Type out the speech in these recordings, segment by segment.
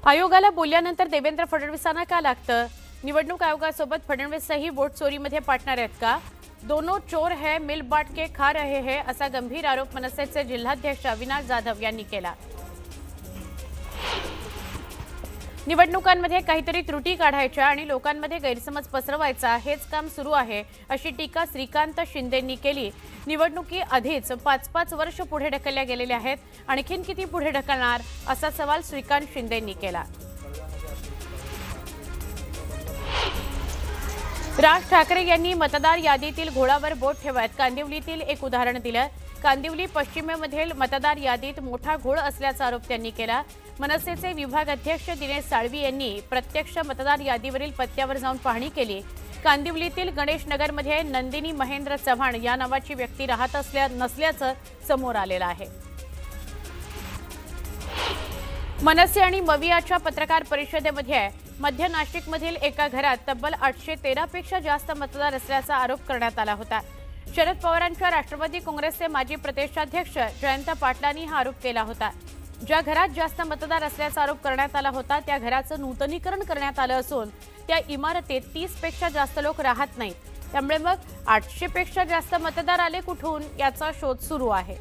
आयोगाला बोलल्यानंतर देवेंद्र फडणवीसांना का लागतं? निवडणूक आयोगासोबत फडणवीसही वोट चोरीमध्ये पार्टनर आहेत का? दोनों चोर है, मिल बांट के खा रहे हैं, असा गंभीर आरोप मनसेचे जिल्हाध्यक्ष अविनाश जाधव यांनी केला। निवडणुकांमध्ये काहीतरी त्रुटी काढायच्या आणि लोकांमध्ये गैरसमज पसरवायचा हेच काम सुरू आहे, अशी टीका श्रीकांत शिंदेंनी केली। निवडणुकीआधीच 5-5 वर्ष पुढे ढकलल्या गेलेल्या आहेत, आणखीन किती पुढे ढकलणार असा सवाल श्रीकांत शिंदेंनी केला। राज ठाकरे यांनी मतदार यादीतील घोळावर बोट ठेवत कांदिवलीतील एक उदाहरण दिलं। कांदिवली पश्चिमेमधील मतदार यादीत मोठा घोळ असल्याचा आरोप त्यांनी केला। मनसेचे विभाग अध्यक्ष दिनेश साळवी यांनी प्रत्यक्ष मतदार यादीवरील पत्त्यावर जाऊन पाहणी केली। कांदिवलीतील गणेश नगरमध्ये नंदिनी महेंद्र चव्हाण या नावाची व्यक्ती राहत नसल्याचं समोर आलेलं आहे। मनसे आणि मवियाच्या पत्रकार परिषदेमध्ये मध्य नाशिकमधील एका घरात तब्बल 813 पेक्षा जास्त मतदार असल्याचा आरोप करण्यात आला होता। शरद पवारांच्या राष्ट्रवादी काँग्रेसचे माजी प्रदेशाध्यक्ष जयंत पाटलांनी हा आरोप केला होता। ज्या घरात जास्त मतदार असल्याचा आरोप करण्यात आला होता त्या घराचं नूतनीकरण करण्यात आलं असून त्या इमारतीत 30 पेक्षा जास्त लोक राहत नाहीत, त्यामुळे मग 800 पेक्षा जास्त मतदार आले कुठून याचा शोध सुरू आहे।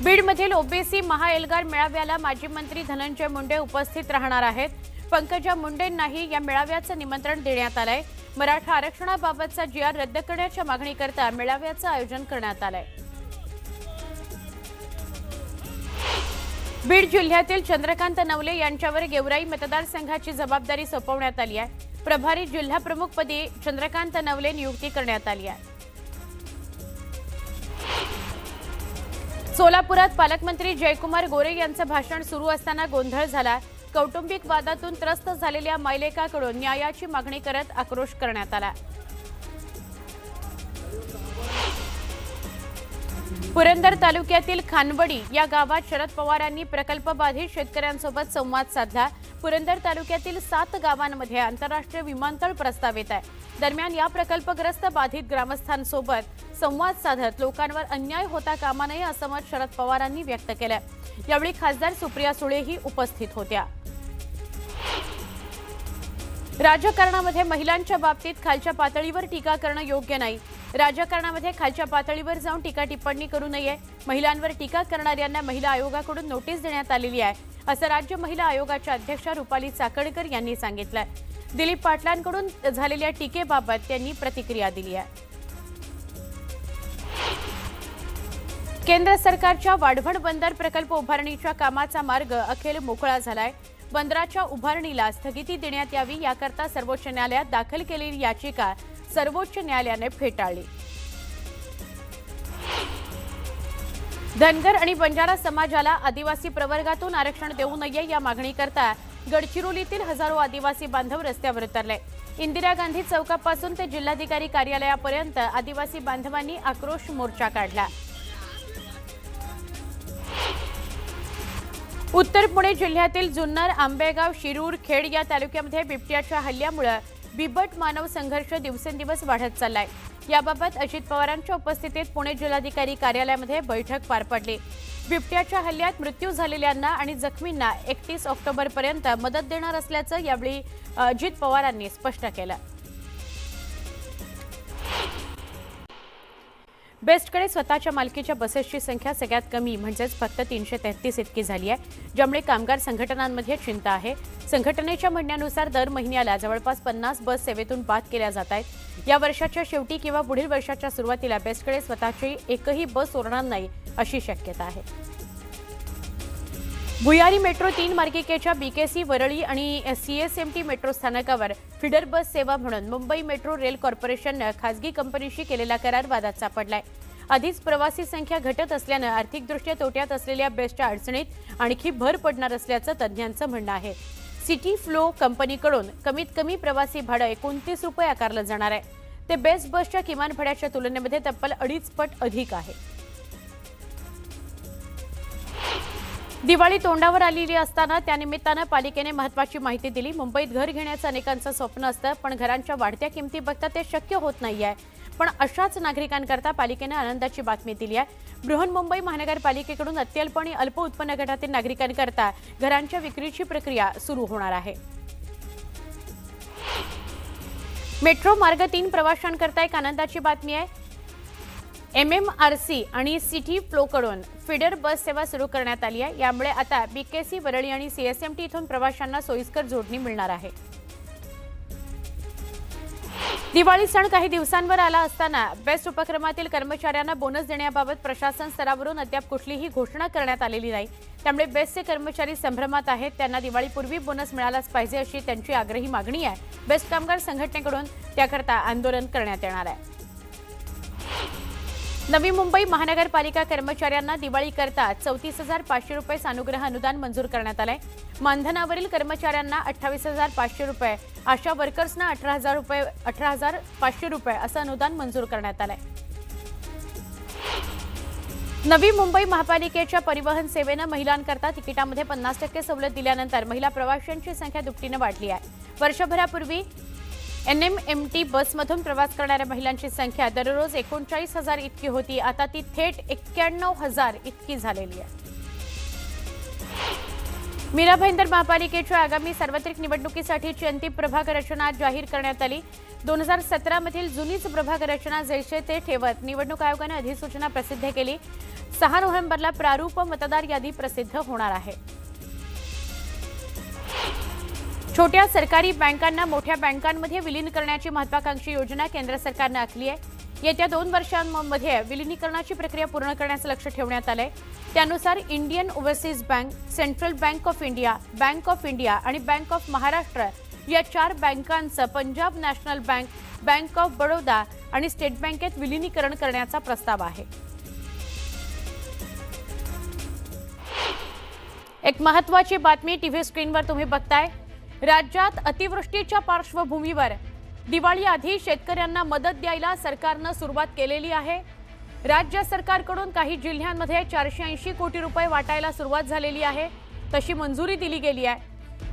बीडमधील ओबीसी महाएल्गार मेळाव्याला माजी मंत्री धनंजय मुंडे उपस्थित राहणार आहेत। पंकजा मुंडेंनाही या मेळाव्याचं निमंत्रण देण्यात आलंय। मराठा आरक्षणाबाबतचा GR रद्द करण्याच्या मागणीकरता मेळाव्याचं आयोजन करण्यात आलंय। बीड जिल्ह्यातील चंद्रकांत नवले यांच्यावर गेवराई मतदारसंघाची जबाबदारी सोपवण्यात आली आहे। प्रभारी जिल्हा प्रमुखपदी चंद्रकांत नवले नियुक्ती करण्यात आली आहे। सोलापुरात पालकमंत्री जयकुमार गोरे यांचं भाषण सुरू असताना गोंधळ झाला। कौटुंबिक वादातून त्रस्त झालेल्या मायलेकाकडून न्यायाची मागणी करत आक्रोश करण्यात आला। पुरंदर तालुक्यातील खानवडी या गावात शरद पवारांनी प्रकल्पबाधित शेतकऱ्यांसोबत संवाद साधला। पुरंदर तालुक्यातील 7 गावांमध्ये आंतरराष्ट्रीय विमानतळ प्रस्तावित आहे। दरम्यान या प्रकल्पग्रस्त बाधित ग्रामस्थांसोबत संवाद साधत लोकांवर अन्याय होता कामा नये असं मत शरद पवारांनी व्यक्त केलं। यावेळी खासदार सुप्रिया सुळेही उपस्थित होत्या। राजकारणामध्ये महिलांच्या बाबतीत खालच्या पातळीवर टीका करणं योग्य नाही। राजकारणामध्ये खालच्या पातळीवर जाऊन टीका टिप्पणी करू नये। महिलांवर टीका करणाऱ्यांना महिला आयोगाकडून नोटीस देण्यात आलेली आहे, असं राज्य महिला आयोगाच्या अध्यक्षा रुपाली चाकणकर यांनी सांगितलं। दिलीप पाटलांकडून झालेल्या टीकेबाबत त्यांनी प्रतिक्रिया दिली आहे। केंद्र सरकारच्या वाढवण बंदर प्रकल्प उभारणीच्या कामाचा मार्ग अखेर मोकळा झालाय। बंदराच्या उभारणीला स्थगिती देण्यात यावी याकरता सर्वोच्च न्यायालयात दाखल केलेली याचिका सर्वोच्च न्यायालयाने फेटाळली। धनगर आणि बंजारा समाजाला आदिवासी प्रवर्गातून आरक्षण देऊ नये या मागणीकरता गडचिरोलीतील हजारो आदिवासी बांधव रस्त्यावर उतरले। इंदिरा गांधी चौकापासून ते जिल्हाधिकारी कार्यालयापर्यंत आदिवासी बांधवांनी आक्रोश मोर्चा काढला। उत्तर पुणे जिल्ह्यातील जुन्नर, आंबेगाव, शिरूर, खेड या तालुक्यामध्ये बिबट्याच्या हल्ल्यामुळे बिबट मानव संघर्ष दिवसेंदिवस वाढत चाललाय। याबाबत अजित पवारांच्या उपस्थितीत पुणे जिल्हाधिकारी कार्यालयामध्ये बैठक पार पडली। बिबट्याच्या हल्ल्यात मृत्यू झालेल्यांना आणि जखमींना 31 ऑक्टोबरपर्यंत मदत देणार असल्याचं यावेळी अजित पवारांनी स्पष्ट केलं। बेस्टकडे स्वतःच्या मालकीच्या बसेसची संख्या सगळ्यात कमी म्हणजेच फक्त 333 इतकी झाली आहे, ज्यामुळे कामगार संघटनांमध्ये चिंता आहे। संघटनेच्या म्हणण्यानुसार दर महिन्याला जवळपास 50 बस सेवेतून बाद केल्या जात आहेत। या वर्षाच्या शेवटी किंवा पुढील वर्षाच्या सुरुवातीला बेस्टकडे स्वतःची एकही बस उरणार नाही अशी शक्यता आहे। भुयारी मेट्रो 3 मार्गिकेच्या BKC वरळी आणि CSMT मेट्रो स्थानकावर फीडर बस सेवा म्हणून मुंबई मेट्रो रेल कॉर्पोरेशनने खासगी कंपनीशी केलेला करार वादात सापडलाय। आधीच प्रवासी संख्या घटत असल्याने आर्थिकदृष्ट्या तोट्यात असलेल्या बेस्टच्या अडचणीत आणखी भर पडणार असल्याचं तज्ज्ञांचं म्हणणं आहे। सिटी फ्लो कंपनीकडून कमीत कमी प्रवासी भाडं 29 रुपये आकारलं जाणार आहे, ते बेस्ट बसच्या किमान भाड्याच्या तुलनेमध्ये तब्बल 2.5 पट अधिक आहे। दिवाळी तोंडावर आलेली असताना त्यानिमित्ताने पालिकेने महत्त्वाची माहिती दिली। मुंबईत घर घेण्याचं अनेकांचं स्वप्न असतं, पण घरांच्या वाढत्या किमती बघता ते शक्य होत नाहीये। पण अशाच नागरिकांकरता पालिकेने आनंदाची बातमी दिली आहे. बृहन्मुंबई महानगरपालिकेकडून अत्यल्प आणि अल्प उत्पन्न गटातील नागरिकांकरता घरांच्या विक्रीची प्रक्रिया सुरू होणार आहे. मेट्रो मार्ग 3 प्रवाशांकरता एक आनंदाची बातमी आहे. MMRC आणि सिटी फ्लोकडून फीडर बस सेवा सुरू करण्यात आली आहे. यामुळे आता BKC वरळी आणि CSMT इथून प्रवाशांना सोयीस्कर जोडणी मिळणार आहे. दिवाळी सण काही दिवसांवर आला असताना बेस्ट उपक्रमातील कर्मचाऱ्यांना बोनस देण्याबाबत प्रशासन स्तरावरून अद्याप कुठलीही घोषणा करण्यात आलेली नाही. त्यामुळे बेस्टचे कर्मचारी संभ्रमात आहेत. त्यांना दिवाळीपूर्वी बोनस मिळालाच पाहिजे अशी त्यांची आग्रही मागणी आहे. बेस्ट कामगार संघटनेकडून त्याकरता आंदोलन करण्यात येणार आहे. नवी मुंबई महानगरपालिका कर्मचाऱ्यांना दिवाळीकरता 34,500 रुपये सानुग्रह अनुदान मंजूर करण्यात आलंय. मानधनावरील कर्मचाऱ्यांना 28,500 रुपये, आशा वर्कर्सना 18,500 रुपये असं अनुदान मंजूर करण्यात आलंय. नवी मुंबई महापालिकेच्या परिवहन सेवेनं महिलांकरता तिकिटामध्ये 50% सवलत दिल्यानंतर महिला प्रवाशांची संख्या दुपटीने वाढली आहे. वर्षभरापूर्वी NMMT बसमधून प्रवास करणाऱ्या महिलांची संख्या दररोज 39,000 इतकी होती. आता ती थेट 91,000 इतकी झालेली आहे. मीरा भाईंदर महापालिकेच्या आगामी सार्वत्रिक निवडणुकीसाठीची अंतिम प्रभाग रचना जाहीर करण्यात आली. 2017 मधील जुनीच प्रभाग रचना जैसे ते ठेवत निवडणूक आयोगाने अधिसूचना प्रसिद्ध केली. 6 नोव्हेंबरला प्रारूप मतदार यादी प्रसिद्ध होणार आहे. छोट्या सरकारी बँकांना मोठ्या बँकांमध्ये विलीन करण्याची महत्त्वाकांक्षी योजना केंद्र सरकारने आखली आहे. येत्या 2 वर्षांमध्ये विलीनीकरणाची प्रक्रिया पूर्ण करण्याचं लक्ष ठेवण्यात आलंय. त्यानुसार Indian overseas bank, central bank of India आणि बँक ऑफ महाराष्ट्र या 4 बँकांचं Punjab national bank, bank of Baroda आणि स्टेट बँकेत विलीनीकरण करण्याचा प्रस्ताव आहे. एक महत्त्वाची बातमी टीव्ही स्क्रीनवर तुम्ही बघताय. राज्यात अतिवृष्टीच्या पार्श्वभूमीवर दिवाळी आधी शेतकऱ्यांना मदत द्यायला सरकारनं सुरुवात केलेली आहे. राज्य सरकारकडून काही जिल्ह्यांमध्ये 480 कोटी रुपये वाटायला सुरुवात झालेली आहे. तशी मंजुरी दिली गेली आहे.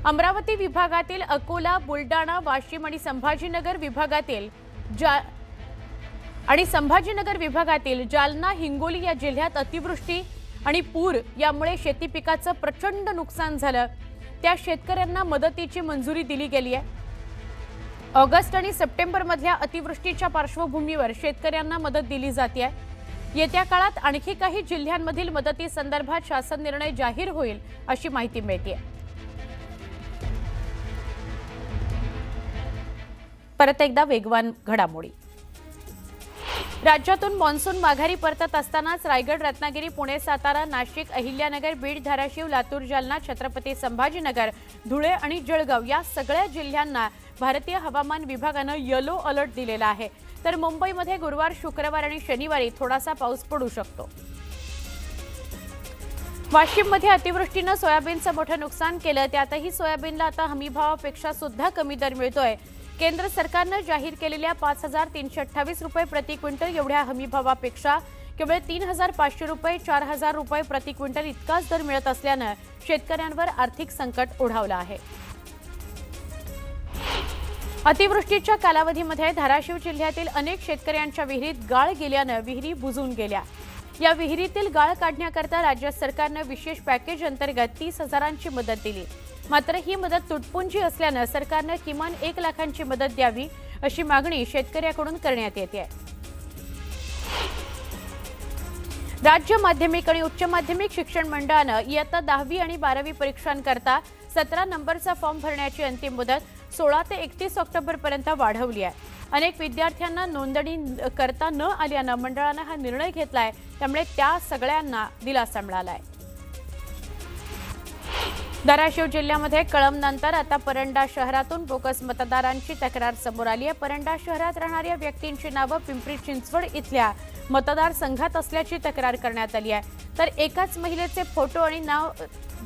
अमरावती विभागातील अकोला, बुलडाणा, वाशिम आणि संभाजीनगर विभागातील जालना, हिंगोली या जिल्ह्यात अतिवृष्टी आणि पूर यामुळे शेती पिकाचं प्रचंड नुकसान झालं. त्या शेतकऱ्यांना मदतीची मंजुरी दिली गेली आहे. ऑगस्ट आणि सप्टेंबर मधल्या अतिवृष्टीच्या पार्श्वभूमीवर शेतकऱ्यांना मदत दिली जाते आहे. येत्या काळात आणखी काही जिल्ह्यांमधील मदती संदर्भात शासन निर्णय जाहीर होईल अशी माहिती मिळते. परत एकदा वेगवान घडामोडी. राज्यातून मान्सून माघारी परतत असतानाच रायगड, रत्नागिरी, पुणे, सातारा, नाशिक, अहिल्यानगर, बीड, धाराशिव, लातूर, जालना, छत्रपती संभाजीनगर, धुळे आणि जळगाव या सगळ्या जिल्ह्यांना भारतीय हवामान विभागानं येलो अलर्ट दिलेला आहे. तर मुंबईमध्ये गुरुवार, शुक्रवार आणि शनिवारी थोडासा पाऊस पडू शकतो. वाशिममध्ये अतिवृष्टीनं सोयाबीनचं मोठं नुकसान केलं. त्यातही सोयाबीनला आता हमीभावापेक्षा सुद्धा कमी दर मिळतोय. केंद्र सरकारनं जाहीर केलेल्या 5,328 रुपये प्रति क्विंटल एवढ्या हमीभावापेक्षा केवळ 3,500 रुपये, 4,000 रुपये प्रति क्विंटल इतकाच दर मिळत असल्यानं शेतकऱ्यांवर आर्थिक संकट ओढावलं आहे. अतिवृष्टीच्या कालावधीमध्ये धाराशिव जिल्ह्यातील अनेक शेतकऱ्यांच्या विहिरीत गाळ गेल्यानं विहिरी बुजून गेल्या. या विहिरीतील गाळ काढण्याकरता राज्य सरकारनं विशेष पॅकेज अंतर्गत 30,000ची मदत दिली. मात्र ही मदत तुटपुंजी असल्यानं सरकारनं किमान 1 लाखांची मदत द्यावी अशी मागणी शेतकऱ्याकडून करण्यात येते. राज्य माध्यमिक आणि उच्च माध्यमिक शिक्षण मंडळानं इयत्ता 10वी आणि 12वी परीक्षांकरता 17 नंबरचा फॉर्म भरण्याची अंतिम मुदत 16 ते 31 ऑक्टोबरपर्यंत वाढवली आहे. अनेक विद्यार्थ्यांना नोंदणी करता न आल्यानं मंडळानं हा निर्णय घेतलाय. त्यामुळे त्या सगळ्यांना दिलासा मिळाला आहे. धाराशिव जिल्ह्यामध्ये कळमनंतर आता परंडा शहरातून बोगस मतदारांची तक्रार समोर आली आहे. परंडा शहरात राहणाऱ्या व्यक्तींची नावं पिंपरी चिंचवड इथल्या मतदारसंघात असल्याची तक्रार करण्यात आली आहे. तर एकाच महिलेचे फोटो आणि नाव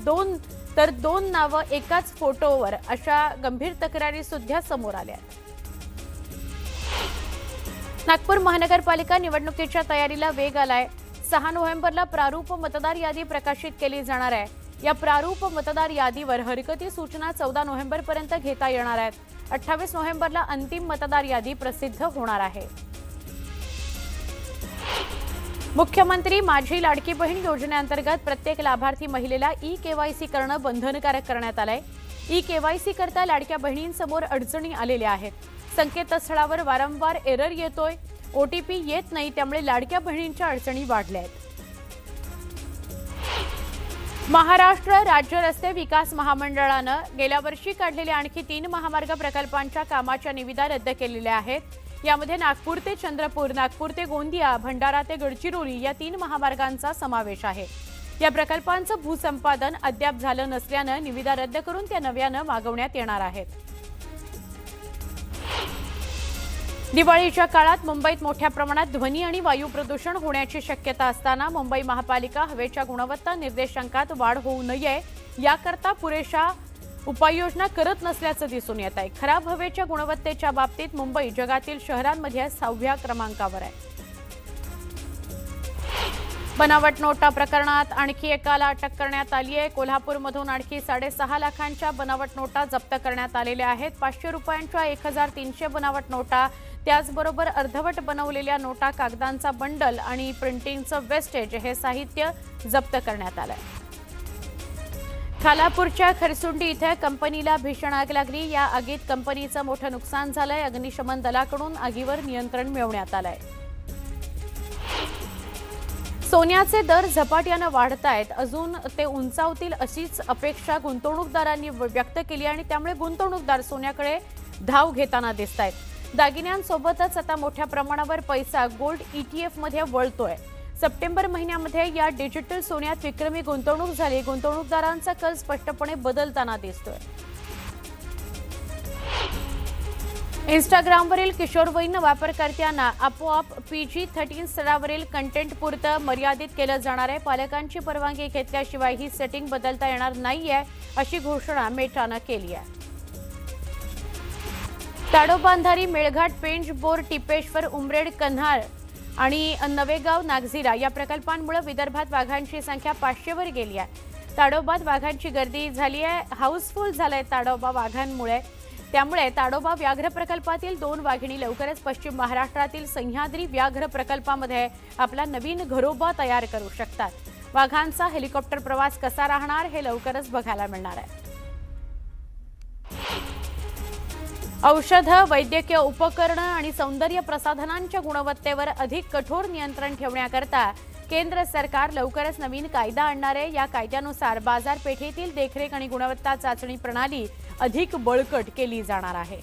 दोन नावं एकाच फोटोवर अशा गंभीर तक्रारी सुद्धा समोर आल्या आहेत. नागपूर महानगरपालिका निवडणुकीच्या तयारीला वेग आलाय. 6 नोव्हेंबरला प्रारूप मतदार यादी प्रकाशित केली जाणार आहे. या प्रारूप मतदार यादीवर हरकती सूचना 14 नोव्हेंबरपर्यंत घेता येणार आहेत. 28 नोव्हेंबरला अंतिम मतदार यादी प्रसिद्ध होणार आहे. मुख्यमंत्री माझी लाडकी बहीण योजनेअंतर्गत प्रत्येक लाभार्थी महिलेला ई-केवायसी करणं बंधनकारक करण्यात आलंय। ई-केवायसी करता लाडक्या बहिणींसमोर अडचणी आलेल्या आहेत। संकेतस्थळावर वारंवार एरर येतोय, ओटीपी येत नाही, त्यामुळे लाडक्या बहिणींच्या अडचणी वाढल्या आहेत। महाराष्ट्र राज्य रस्ते विकास महामंडळानं गेल्या वर्षी काढलेल्या आणखी 3 महामार्ग प्रकल्पांच्या कामाच्या निविदा रद्द केलेल्या आहेत। यामध्ये नागपूर ते चंद्रपूर, नागपूर ते गोंदिया, भंडारा ते गडचिरोली या 3 महामार्गांचा समावेश आहे। या प्रकल्पांचं भूसंपादन अद्याप झालं नसल्यानं निविदा रद्द करून त्या नव्यानं मागवण्यात येणार आहेत। दिवाळीच्या काळात मुंबईत मोठ्या प्रमाणात ध्वनी आणि वायू प्रदूषण होण्याची शक्यता असताना मुंबई महापालिका हवेच्या गुणवत्ता निर्देशांकात वाढ होऊ नये याकरता पुरेशा उपाययोजना करत नसल्याचं दिसून येत आहे। खराब हवेच्या गुणवत्तेच्या बाबतीत मुंबई जगातील शहरांमध्ये 6व्या क्रमांकावर आहे। बनावट नोटा प्रकरणात आणखी एकाला अटक करण्यात आली आहे। कोल्हापूरमधून आणखी 6.5 लाखांच्या बनावट नोटा जप्त करण्यात आलेल्या आहेत। 500 रुपयांच्या 1300 बनावट नोटा, त्याचबरोबर अर्धवट बनवलेल्या नोटा, कागदांचा बंडल आणि प्रिंटिंगचं वेस्टेज हे साहित्य जप्त करण्यात आलंय। खालापूरच्या खरसुंडी इथे कंपनीला भीषण आग लागली। या आगीत कंपनीचं मोठं नुकसान झालंय। अग्निशमन दलाकडून आगीवर नियंत्रण मिळवण्यात आलंय। सोन्याचे दर झपाट्यानं वाढतायत, अजून ते उंचावतील अशीच अपेक्षा गुंतवणूकदारांनी व्यक्त केली आणि त्यामुळे गुंतवणूकदार सोन्याकडे धाव घेताना दिसतायत। दागिन्यांसोबतच आता मोठ्या प्रमाणावर पैसा गोल्ड ETF मध्ये वळतोय। सप्टेंबर महिन्यामध्ये या डिजिटल सोन्यात विक्रमी गुंतवणूक झाली। गुंतवणूकदारांचा कल स्पष्टपणे बदलताना दिसतोय। इंस्टाग्रामवरील किशोरवयीन वापरकर्त्यांना आपोआप PG-13 स्तरावरील कंटेंट पुरतं मर्यादित केलं जाणार आहे। पालकांची परवानगी घेतल्याशिवाय ही सेटिंग बदलता येणार नाहीये, अशी घोषणा मेटानं केली आहे। ताडोबांधारी, मेळघाट, पेंच, बोर, टिपेश्वर, उमरेड, कन्हार आणि नवेगाव, नागझिरा या प्रकल्पांमुळे विदर्भात वाघांची संख्या 500 वर गेली आहे। ताडोबात वाघांची गर्दी झाली आहे, हाऊसफुल झालंय ताडोबा वाघांमुळे। त्यामुळे ताडोबा व्याघ्र प्रकल्पातील 2 वाघिणी लवकरच पश्चिम महाराष्ट्रातील सह्याद्री व्याघ्र प्रकल्पामध्ये आपला नवीन घरोबा तयार करू शकतात। वाघांचा हेलिकॉप्टर प्रवास कसा राहणार हे लवकरच बघायला मिळणार आहे। औषधं, वैद्यकीय उपकरणं आणि सौंदर्य प्रसाधनांच्या गुणवत्तेवर अधिक कठोर नियंत्रण ठेवण्याकरता केंद्र सरकार लवकरच नवीन कायदा आणणार आहे। या कायद्यानुसार बाजारपेठेतील देखरेख आणि गुणवत्ता चाचणी प्रणाली अधिक बळकट केली जाणार आहे।